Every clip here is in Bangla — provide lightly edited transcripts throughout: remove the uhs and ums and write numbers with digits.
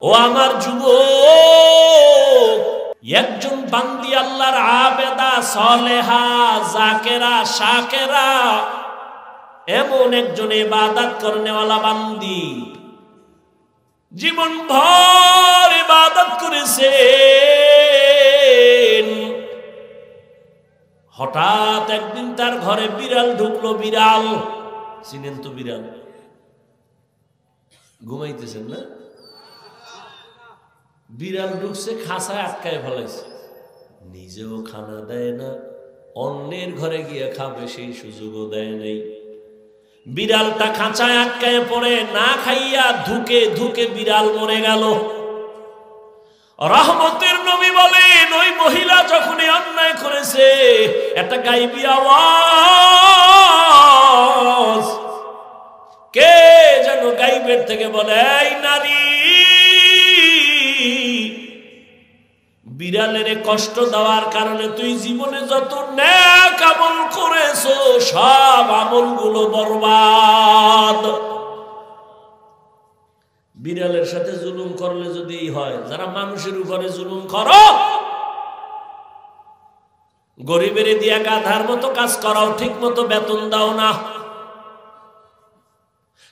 ও আমার যুবক, একজন বান্দি আল্লাহর আবেদা সালেহা জাকেরা শাকেরা, এমন একজন ইবাদত করনেওয়ালা বান্দি, জীবন ভর ইবাদত করেছে, হঠাৎ একদিন তার ঘরে বিড়াল ঢুকলো। বিড়াল চিনেন তো? বিড়াল ঘুমাইতেছেন না? বিড়াল ঢুকছে, খাঁচায় আটকায় ফেলাইছে, নিজেও খানা দেয় না, অন্যের ঘরে গিয়ে খাবে সেই সুযোগও দেয় নাই। বিড়ালটা খাঁচায় আটকায় পড়ে, না খাইয়া ধুকে ধুকে বিড়াল মরে গেল। রহমতের নবী বলেন, ওই মহিলা যখনই অন্যায় করেছে, একটা গাইবী আওয়াজ কে যেন গাইবের থেকে বলে, এই নারী, বিড়ালের কষ্ট দেওয়ার কারণে তুই জীবনে যত নেক আমল করেছো সব আমলগুলো বরবাদ। বিড়ালের সাথে জুলুম করলে যদি হয়, যারা মানুষের উপরে জুলুম করো, গরিবের দিয়া গাধার মতো কাজ করাও, ঠিক মতো বেতন দাও না।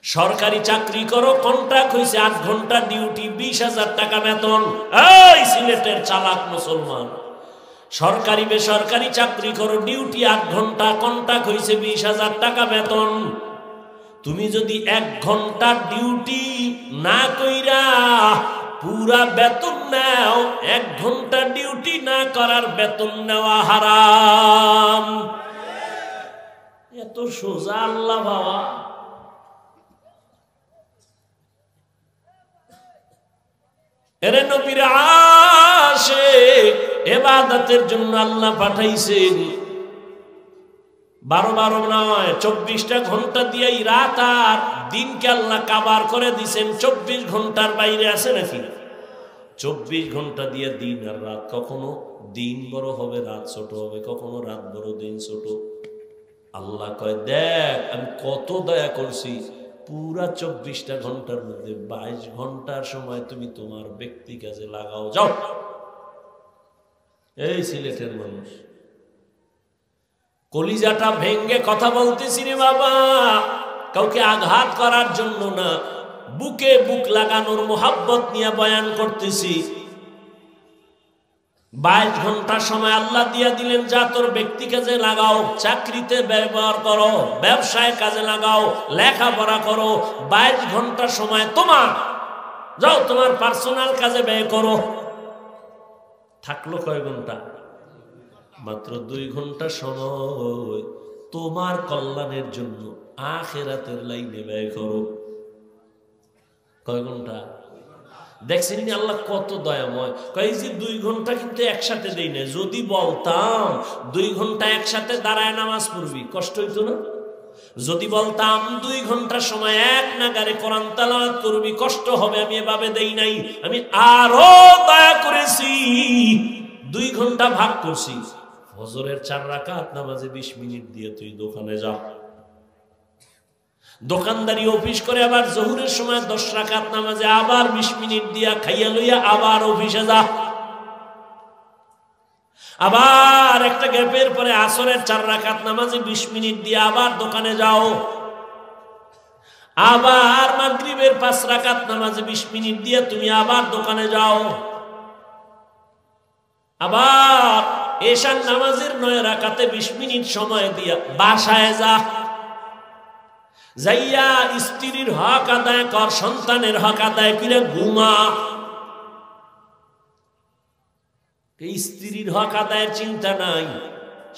সরকারি চাকরি করো, কন্ট্রাক্ট হয়েছে 8 ঘন্টা ডিউটি, 20,000 টাকা বেতন। এই সিলেটের চালাক মুসলমান, সরকারি বেসরকারি চাকরি করো, ডিউটি 8 ঘন্টা, কন্ট্রাক্ট হয়েছে 20,000 টাকা বেতন। তুমি যদি 1 ঘন্টা ডিউটি না কইরা পুরা বেতন নাও, 1 ঘন্টা ডিউটি না করার বেতন নেওয়া হারাম। এত সোজা আল্লাহ বাবা। এরে নবীর আশিক, ইবাদতের জন্য আল্লাহ পাঠাইছেন। 12 নয়, 24টা ঘন্টা দিয়েই রাত আর দিনকে আল্লাহ কাবার করে দিছেন। 24 ঘন্টার বাইরে আছে নাকি? 24 ঘন্টা দিয়ে দিন আর রাত। কখনো দিন বড় হবে, রাত ছোট হবে, কখনো রাত বড়, দিন ছোট। আল্লাহ কয়, দেখ আমি কত দয়া করছি, পুরা 24টা ঘন্টার মধ্যে 22 ঘন্টার সময় তুমি তোমার ব্যক্তি কাজে লাগাও, যাও। এই সিলেটের মানুষ, কলিজাটা ভেঙ্গে কথা বলতেছি রে বাবা, কাউকে আঘাত করার জন্য না, বুকে বুক লাগানোর মোহাব্বত নিয়ে বয়ান করতেছি। 22 ঘন্টা সময় আল্লাহ দিয়া দিলেন, যা তোর ব্যক্তি কাজে লাগাও, চাকরিতে ব্যবহার করো, ব্যবসায় কাজে লাগাও, লেখাপড়া করো। 22 ঘন্টা সময় তোমার, যাও তোমার পার্সোনাল কাজে ব্যয় করো। থাকলো কয় ঘন্টা? মাত্র 2 ঘন্টা সময় তোমার কল্যাণের জন্য আখিরাতের লাইনে ব্যয় করো। কয় ঘন্টা? দেখছেন আল্লাহ কত দয়াময়। কয় যে 2 ঘন্টা কিন্তু একসাথে দেই না। যদি বলতাম 2 ঘন্টা একসাথে দাঁড়ায় নামাজ পড়বি, কষ্ট হইতো না? যদি বলতাম 2 ঘন্টা সময় এক নাগারে কোরআন তেলাওয়াত করবি, কষ্ট হবে। আমি এভাবে দেই নাই, আমি আরো দয়া করেছি। 2 ঘন্টা ভাগ করছি। ফজরের 4 রাকাত নামাজে 20 মিনিট দিয়ে তুই দোকানে যা, দোকানদারি অফিস করে আবার জোহরের সময় 10 রাকাত নামাজে আবার 20 মিনিট দিয়া খাইয়া লইয়া আবার অফিসে যা। আবার একটা গ্যাপের পরে আসরের 4 রাকাত নামাজে 20 মিনিট দিয়ে আবার দোকানে যাও। আবার মাগরিবের 5 রাকাত নামাজে 20 মিনিট দিয়ে তুমি আবার দোকানে যাও। আবার এশার নামাজের 9 রাকাতে 20 মিনিট সময় দিয়া বাসায় যা। যাইয়া স্ত্রীর হক আদায় কর, সন্তানের হক আদায় করে ঘুমা। স্ত্রীর হক আদায়ের চিন্তা নাই,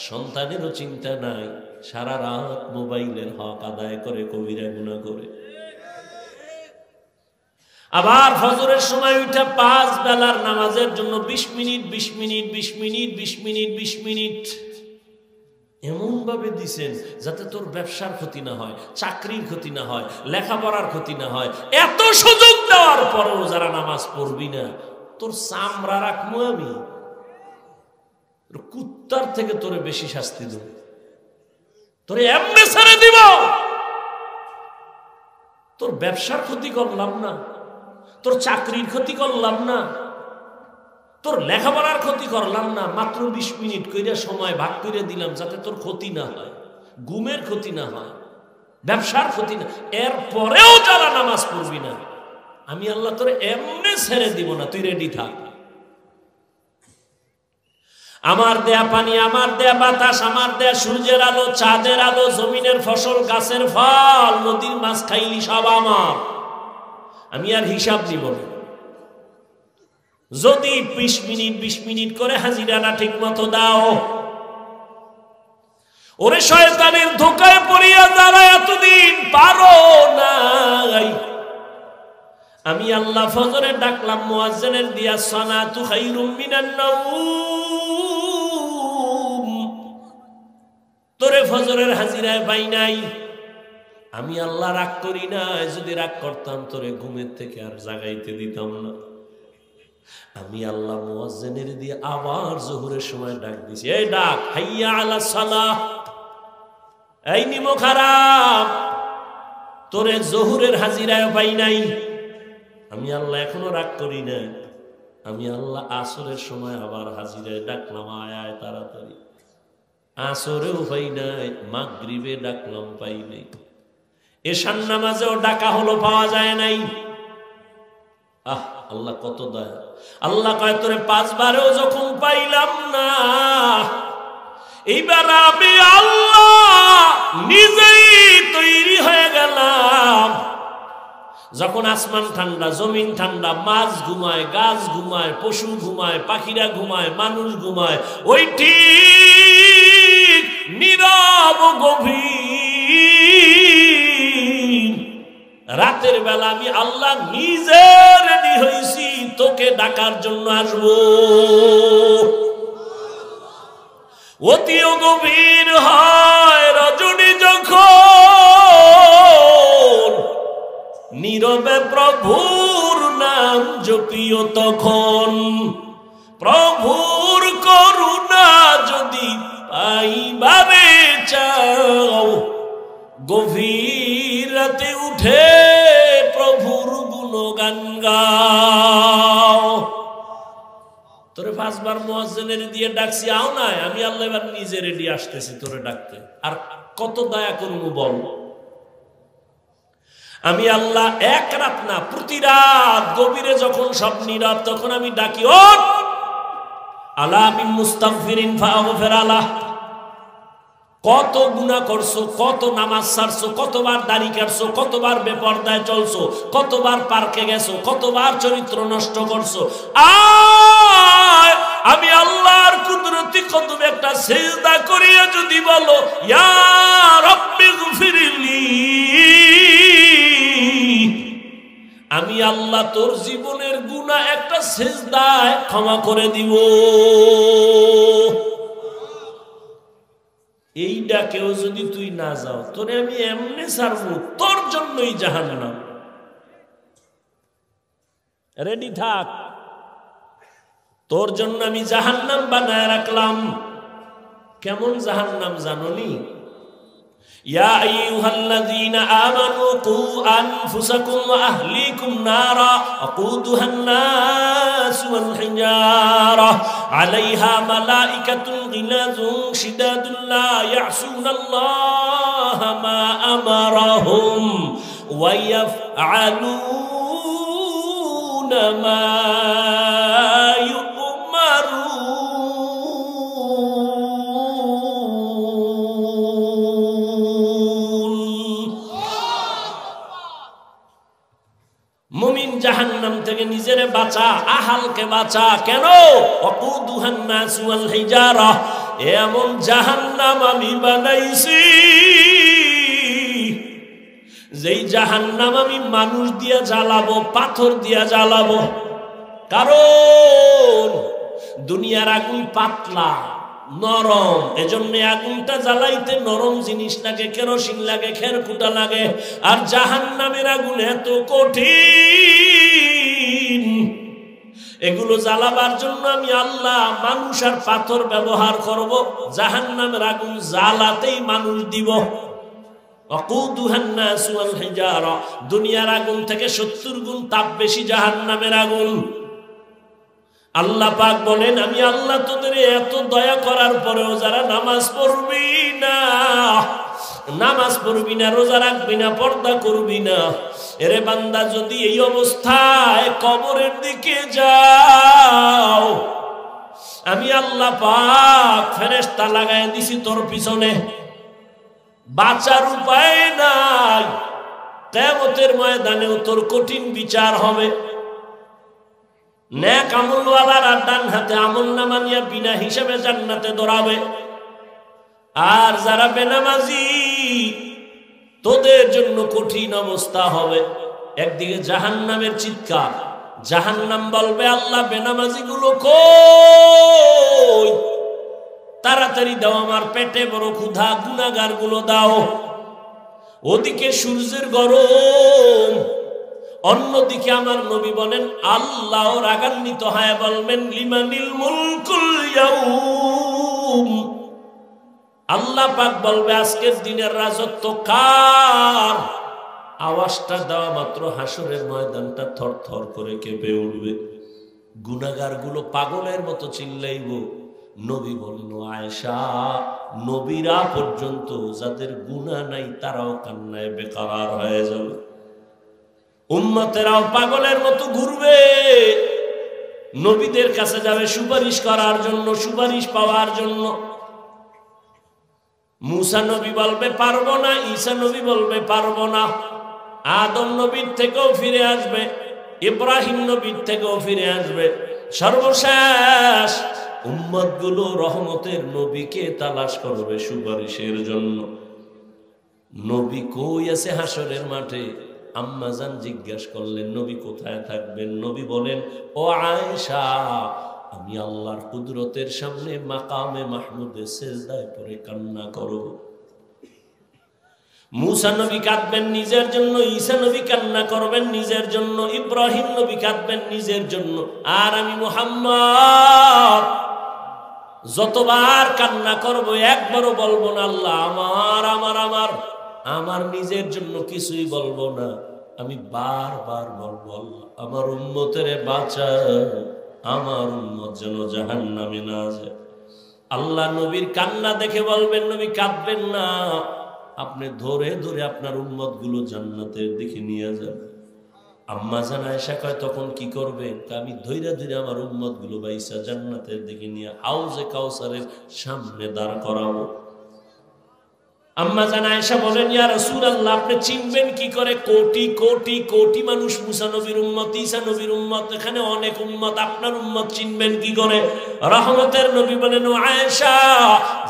সন্তানেরও চিন্তা নাই, সারা রাত মোবাইলের হক আদায় করে কবিরা গুনাহ করে। আবার ফজরের সময় উঠে 5 বেলার নামাজের জন্য 20 minute 20 minute 20 minute 20 minute 20 minute এমন ভাবে দিছেন যাতে তোর ব্যবসার ক্ষতি না হয়, চাকরির ক্ষতি না হয়, লেখাপড়ার ক্ষতি না হয়। এত সুযোগ দেওয়ার পরেও যারা নামাজ পড়বি না, তোর চামড়া রাখবো আমি, কুত্তার থেকে তোরে বেশি শাস্তি দেব, তোরে এমনি ছেড়ে দিব। তোর ব্যবসার ক্ষতি করলাম না, তোর চাকরির ক্ষতি করলাম না, তোর লেখাপড়ার ক্ষতি করলাম না, মাত্র 20 মিনিট কইরা সময় ভাগ করে দিলাম যাতে তোর ক্ষতি না হয়, ঘুমের ক্ষতি না হয়, ব্যবসার ক্ষতি না। এরপরেও যারা নামাজ পড়বি না, আমি আল্লাহ তোর এমনি ছেড়ে দিব না, তুই রেডি থাক। আমার দেয়া পানি, আমার দেয়া বাতাস, আমার দেয়া সূর্যের আলো, চাঁদের আলো, জমিনের ফসল, গাছের ফল, নদীর মাছ খাইলি সব আমার, আমি আর হিসাব নিব না। যদি 20 মিনিট করে হাজিরাটা ঠিক মতো দাও, ওরে শয়তানের ধোকায় পড়িয়া যারা এতদিন পারো নাই, আমি আল্লাহ ফজরে ডাকলাম মুয়াজ্জিনের দিয়া, সালাতু খায়রুম মিনান নাওম, তোরে ফজরের হাজিরায় পাই নাই। আমি আল্লাহ রাগ করি নাই, যদি রাগ করতাম তোরে ঘুমের থেকে আর জাগাইতে দিতাম না। আমি আল্লাহ মুয়াজ্জিনের দিয়ে আবার জোহরের সময় ডাক দিছি, এই ডাক, হাইয়া আলাস সালাহ, এই নিমো খারাপ, তোরে জোহরের হাজিরায় পাই নাই। আমি আল্লাহ এখনো রাগ করি না। আমি আল্লাহ আসরের সময় আবার হাজিরায় ডাকলাম, আয় আয় তাড়াতাড়ি, আসরেও পাই নাই, মাগরিবে ডাকলাম পাই নাই, এশার নামাজেও ডাকা হলো পাওয়া যায় নাই। আহ, আল্লাহ কত দয়া। আল্লাহ কয় তোরে 5 বারেও যখন পাইলাম না, এইবার আমি আল্লাহ নিজেই তৈরি হয়ে গেলাম। যখন আসমান ঠান্ডা, জমিন ঠান্ডা, মাছ ঘুমায়, গাছ ঘুমায়, পশু ঘুমায়, পাখিরা ঘুমায়, মানুষ ঘুমায়, ওই ঠিক নীরব গভীর রাতের বেলা আমি আল্লাহ নিজে রেডি হইছি তোকে ডাকার জন্য আসবো। অতিও গভীর হয় রজনী যখন, নীরবে প্রভুর নাম জপিও তখন, প্রভুর করুণা যদি পাইবারে চাও, গভীর রাতে উঠে প্রভুর গুণগান গাও। তোরে 5 বার মুয়াজ্জিনের দিয়ে ডাকছি, আও নাই, আমি আল্লাহ এবার নিজে রেডি আসতেছি তোরে ডাকতে। আর কত দয়া করবো বল। আমি আল্লাহ এক রাত না, প্রতি রাত গভীরে যখন সব নীরব, তখন আমি ডাকি, ও আলা মিন মুস্তাগফিরিন ফাগফির আলাহ। কত গুনাহ করছো, কত নামাজ ছাড়ছো, কতবার দাড়ি কাটছো, কতবার বেপরদায় চলছো, কতবার পার্কে গেছো, কতবার চরিত্র নষ্ট করছো, আমি আল্লাহর কুদরতি কদমে একটা সিজদা করিয়া যদি বলো, ইয়া রাব্বি গফিরলি, আমি আল্লাহ তোর জীবনের গুনাহ একটা সিজদায় ক্ষমা করে দিব। এই ডাকেও যদি তুই না যাও, তোরে আমি এমনি ছাড়বো, তোর জন্যই জাহান্নাম। রেডি থাক, তোর জন্য আমি জাহান্নাম বানায় রাখলাম। কেমন জাহান্নাম জানোনি? ইয়া আইয়ুহাল্লাযীনা আমানু কু আনফুসাকুম ওয়া আহলিকুম নারা আকুদুহান নাস ওয়াল হিজারা আলাইহা মালাইকাতুন গিলাযুন শিদাদুন লা ইয়াসুনাল্লাহা মা আমারাহুম ওয়া ইয়াফআলুনা মা জাহান্নাম থেকে নিজেরে বাঁচা, আহালকে বাঁচা। কেন? ওয়াকুদুহান নাস ওয়াল হিজারা, এমন জাহান্নাম আমি বানাইছি যেই জাহান্নাম আমি মানুষ দিয়া জ্বালাবো, পাথর দিয়া জ্বালাবো। কারণ দুনিয়ার আগুন পাতলা, নরম, এজন্য আগুনটা জ্বালাইতে নরম জিনিস লাগে, কেরোসিন লাগে, খেরকুটা লাগে। আর জাহান্নামের আগুন এত কঠিন, এগুলো জ্বালাবার জন্য আমি আল্লাহ মানুষ আর পাথর ব্যবহার করব। জাহান্নামের আগুন জ্বালাতেই মানুষ দিব। ওয়াকুদুহান নাস ওয়াল হিজারা, দুনিয়ার আগুন থেকে 70 গুণ তাপ বেশি জাহান্নামের আগুন। আল্লাহ পাক বলেন, আমি আল্লাহ তোদের এত দয়া করার পরেও যারা নামাজ পড়বি না, নামাজ পড়বি না, রোজা রাখবি না, পর্দা করবি না, এরে বান্দা যদি এই অবস্থায় কবরের দিকে যাও, আমি আল্লাহ পাক ফেরেশতা লাগায় দিছি তোর পিছনে, বাঁচার উপায় নাই। কিয়ামতের ময়দানেও তোর কঠিন বিচার হবে। নেক আমলওয়ালারা ডান হাতে আমলনামা নিয়ে বিনা হিসাবে জান্নাতে দৌড়াবে, আর যারা বেনামাজি তোদের জন্য কঠিন অবস্থা হবে। একদিকে জাহান্নামের চিৎকার, জাহান্নাম বলবে, আল্লাহ বেনামাজি গুলো কই, তাড়াতাড়ি দাও, আমার পেটে বড় ক্ষুধা, গুনাহগার গুলো দাও। ওদিকে সূর্যের গরম, অন্যদিকে আমার নবী বলেন, আল্লাহ রাগান্বিত হয় বলবেন, লিমানিল মুলকুল ইয়াউম, আল্লাহ পাক বলবে আজকের দিনের রাজত্ব কার? আওয়াজটা দেওয়া মাত্র হাসরের ময়দানটা থরথর করে কেঁপে উঠবে। গুনাহগার গুলো পাগলের মতো চিল্লাইব। নবী বলেন, ও আয়েশা, নবীরা পর্যন্ত যাদের গুনাহ নাই তারাও কান্নায় বেকার হয়ে যাবে। উম্মতেরাও পাগলের মতো ঘুরবে, নবীদের কাছে যাবে সুপারিশ করার জন্য, সুপারিশ পাওয়ার জন্য। মুসা নবী বলবে পারবো না, ঈসা নবী বলবে পারবো না, আদম নবীর থেকেও ফিরে আসবে, ইব্রাহিম নবীর থেকেও ফিরে আসবে। সর্বশেষ উম্মতগুলো রহমতের নবীকে তালাশ করবে সুপারিশের জন্য। নবী কই আছে হাসরের মাঠে? আম্মাজান জিজ্ঞাসা করলেন, নবী কোথায় থাকবেন? নবী বলেন, ও আয়েশা, আমি আল্লাহর কুদরতের সামনে মাকামে মাহমুদে সেজদায় পড়ে কান্না করব। মুসা নবী কাঁদবেন নিজের জন্য, ঈসা নবী কান্না করবেন নিজের জন্য, ইব্রাহিম নবী কাঁদবেন নিজের জন্য, আর আমি মুহাম্মদ যতবার কান্না করব একবারও বলবো না আল্লাহ আমার আমার আমার আমার নিজের জন্য কিছুই বলবো না। আমি বারবার বলবো, আল্লাহ আমার উম্মতের বাঁচা, আমার উম্মত যেন জাহান্নামে না যায়। আল্লাহ নবীর কান্না দেখে বলবেন, নবী কাঁদবেন না, আপনি ধরে ধরে আপনার উম্মত গুলো জান্নাতের দিকে নিয়ে যান। আম্মা জান আয়েশা কয়, তখন কি করবেন? আমি ধৈর্য ধরে আমার উম্মত গুলো বাইসা জান্নাতের দিকে নিয়ে হাউজে কাউসারের সামনে দাঁড় করাবো। আম্মা জান আয়েশা বলেন, ইয়া রাসূলুল্লাহ, আপনি চিনবেন কি করে? কোটি কোটি কোটি মানুষ মুসা নবীর উম্মত, ঈসা নবীর উম্মত, এখানে অনেক উম্মত, আপনার উম্মত চিনবেন কি করে? রহমতের নবী বলেন, ও আয়েশা,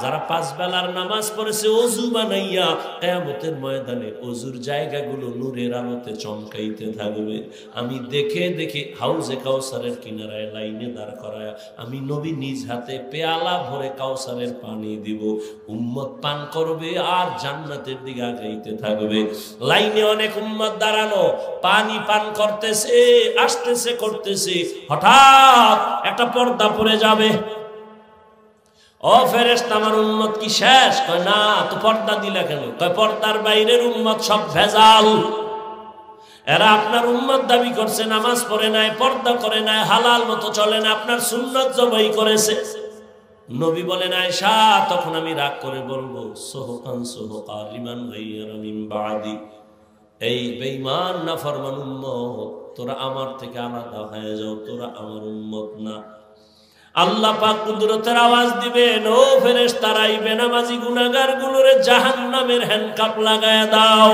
যারা 5 বেলার নামাজ পড়েছে ওযু বানাইয়া, কিয়ামতের ময়দানে ওযুর জায়গাগুলো নূরের আলোতে চমকাইতে থাকবে। আমি দেখে দেখে হাউজে কাউসারের কিনারায় লাইনে দাঁড় করায়া আমি নবী নিজ হাতে পেয়ালা ভরে কাউসারের পানি দিব, উম্মত পান করবে আর জান্নাতের দিকে আগাইতে থাকবে। লাইনে অনেক উম্মত দাঁড়ানো, পানি পান করতেছে, আসতেছে, করতেছে, হঠাৎ একটা পর্দা পড়ে যাবে। ও ফেরেশতা, আমার উম্মত কি শেষ? কয় না, তো পর্দা দিলা কেন? কয় পর্দার বাইরের উম্মত সব ভেজাল, এরা আপনার উম্মত দাবি করছে, নামাজ পড়ে নাই, পর্দা করে নাই, হালাল মতো চলে না, আপনার সুন্নাত জবাই করেছে। নবী বলেন, আয়েশা, তখন আমি রাগ করে বলবো, সোহকান সোহকা লিমান গায়রা মিন বাদি, এই বেঈমান নাফরমান উম্মত, তোরা আমার থেকে আলাদা হয়ে যাও, তোরা আমার উম্মত না। আল্লাহ পাক কুদরতের আওয়াজ দিবেন, ও ফেরেশতারা, এই বেনামাজি গুনাহগার গুলোরে জাহান্নামের হ্যান্ডকাপ লাগায় দাও।